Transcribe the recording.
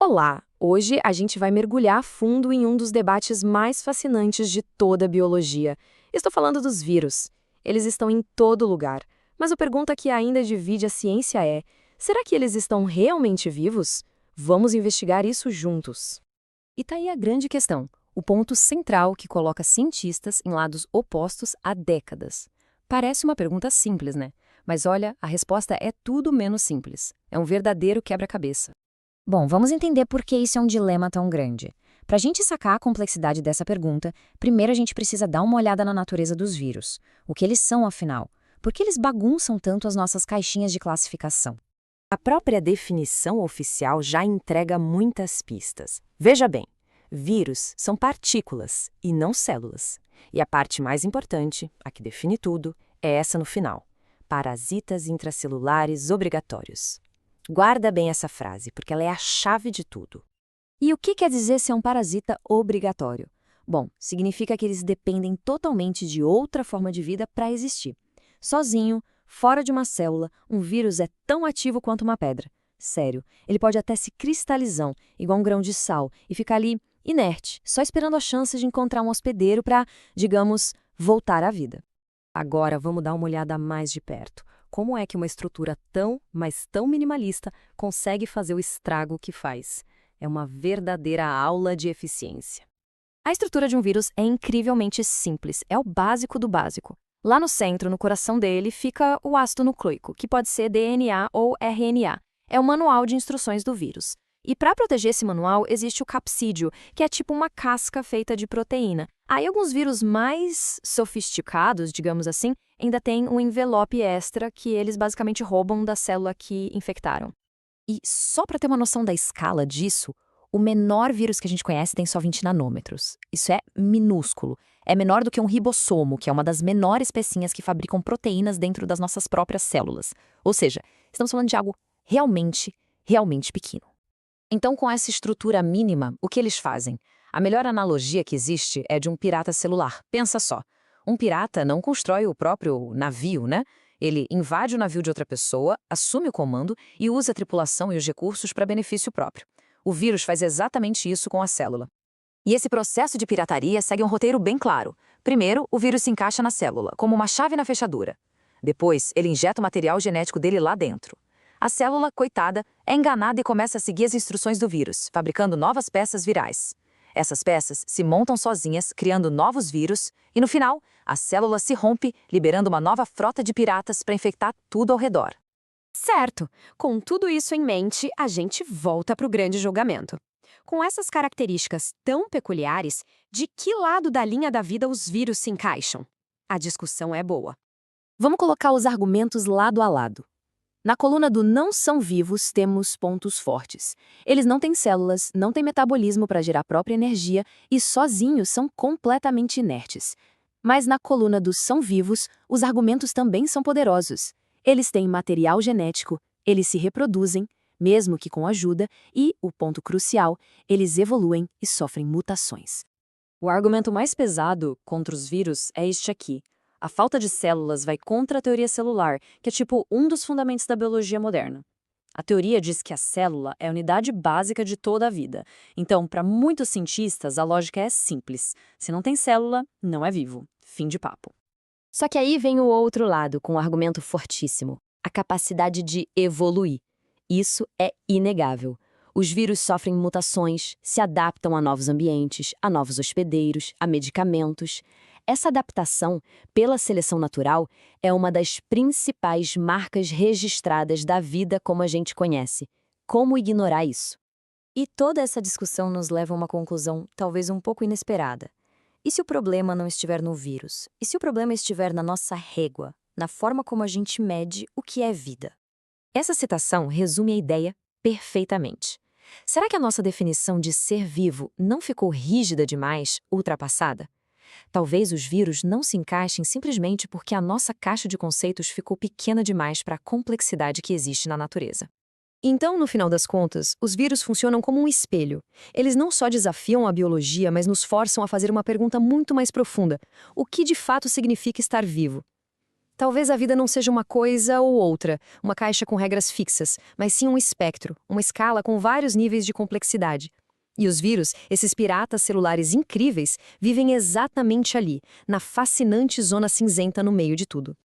Olá! Hoje a gente vai mergulhar a fundo em um dos debates mais fascinantes de toda a biologia. Estou falando dos vírus. Eles estão em todo lugar. Mas a pergunta que ainda divide a ciência é: será que eles estão realmente vivos? Vamos investigar isso juntos. E tá aí a grande questão, o ponto central que coloca cientistas em lados opostos há décadas. Parece uma pergunta simples, né? Mas olha, a resposta é tudo menos simples. É um verdadeiro quebra-cabeça. Bom, vamos entender por que isso é um dilema tão grande. Para a gente sacar a complexidade dessa pergunta, primeiro a gente precisa dar uma olhada na natureza dos vírus. O que eles são, afinal? Por que eles bagunçam tanto as nossas caixinhas de classificação? A própria definição oficial já entrega muitas pistas. Veja bem, vírus são partículas e não células. E a parte mais importante, a que define tudo, é essa no final: parasitas intracelulares obrigatórios. Guarda bem essa frase, porque ela é a chave de tudo. E o que quer dizer ser um parasita obrigatório? Bom, significa que eles dependem totalmente de outra forma de vida para existir. Sozinho, fora de uma célula, um vírus é tão ativo quanto uma pedra. Sério, ele pode até se cristalizar, igual um grão de sal, e ficar ali inerte, só esperando a chance de encontrar um hospedeiro para, digamos, voltar à vida. Agora vamos dar uma olhada mais de perto. Como é que uma estrutura tão, mas tão minimalista consegue fazer o estrago que faz? É uma verdadeira aula de eficiência. A estrutura de um vírus é incrivelmente simples, é o básico do básico. Lá no centro, no coração dele, fica o ácido nucleico, que pode ser DNA ou RNA. É o manual de instruções do vírus. E para proteger esse manual, existe o capsídio, que é tipo uma casca feita de proteína. Aí alguns vírus mais sofisticados, digamos assim, ainda têm um envelope extra que eles basicamente roubam da célula que infectaram. E só para ter uma noção da escala disso, o menor vírus que a gente conhece tem só 20 nanômetros. Isso é minúsculo. É menor do que um ribossomo, que é uma das menores pecinhas que fabricam proteínas dentro das nossas próprias células. Ou seja, estamos falando de algo realmente, realmente pequeno. Então, com essa estrutura mínima, o que eles fazem? A melhor analogia que existe é de um pirata celular. Pensa só. Um pirata não constrói o próprio navio, né? Ele invade o navio de outra pessoa, assume o comando e usa a tripulação e os recursos para benefício próprio. O vírus faz exatamente isso com a célula. E esse processo de pirataria segue um roteiro bem claro. Primeiro, o vírus se encaixa na célula, como uma chave na fechadura. Depois, ele injeta o material genético dele lá dentro. A célula, coitada, é enganada e começa a seguir as instruções do vírus, fabricando novas peças virais. Essas peças se montam sozinhas, criando novos vírus, e no final, a célula se rompe, liberando uma nova frota de piratas para infectar tudo ao redor. Certo! Com tudo isso em mente, a gente volta para o grande julgamento. Com essas características tão peculiares, de que lado da linha da vida os vírus se encaixam? A discussão é boa. Vamos colocar os argumentos lado a lado. Na coluna do não são vivos, temos pontos fortes. Eles não têm células, não têm metabolismo para gerar própria energia e sozinhos são completamente inertes. Mas na coluna dos são vivos, os argumentos também são poderosos. Eles têm material genético, eles se reproduzem, mesmo que com ajuda, e, o ponto crucial, eles evoluem e sofrem mutações. O argumento mais pesado contra os vírus é este aqui. A falta de células vai contra a teoria celular, que é tipo um dos fundamentos da biologia moderna. A teoria diz que a célula é a unidade básica de toda a vida. Então, para muitos cientistas, a lógica é simples. Se não tem célula, não é vivo. Fim de papo. Só que aí vem o outro lado, com um argumento fortíssimo: a capacidade de evoluir. Isso é inegável. Os vírus sofrem mutações, se adaptam a novos ambientes, a novos hospedeiros, a medicamentos. Essa adaptação, pela seleção natural, é uma das principais marcas registradas da vida como a gente conhece. Como ignorar isso? E toda essa discussão nos leva a uma conclusão talvez um pouco inesperada. E se o problema não estiver no vírus? E se o problema estiver na nossa régua, na forma como a gente mede o que é vida? Essa citação resume a ideia perfeitamente. Será que a nossa definição de ser vivo não ficou rígida demais, ultrapassada? Talvez os vírus não se encaixem simplesmente porque a nossa caixa de conceitos ficou pequena demais para a complexidade que existe na natureza. Então, no final das contas, os vírus funcionam como um espelho. Eles não só desafiam a biologia, mas nos forçam a fazer uma pergunta muito mais profunda: o que de fato significa estar vivo? Talvez a vida não seja uma coisa ou outra, uma caixa com regras fixas, mas sim um espectro, uma escala com vários níveis de complexidade. E os vírus, esses piratas celulares incríveis, vivem exatamente ali, na fascinante zona cinzenta no meio de tudo.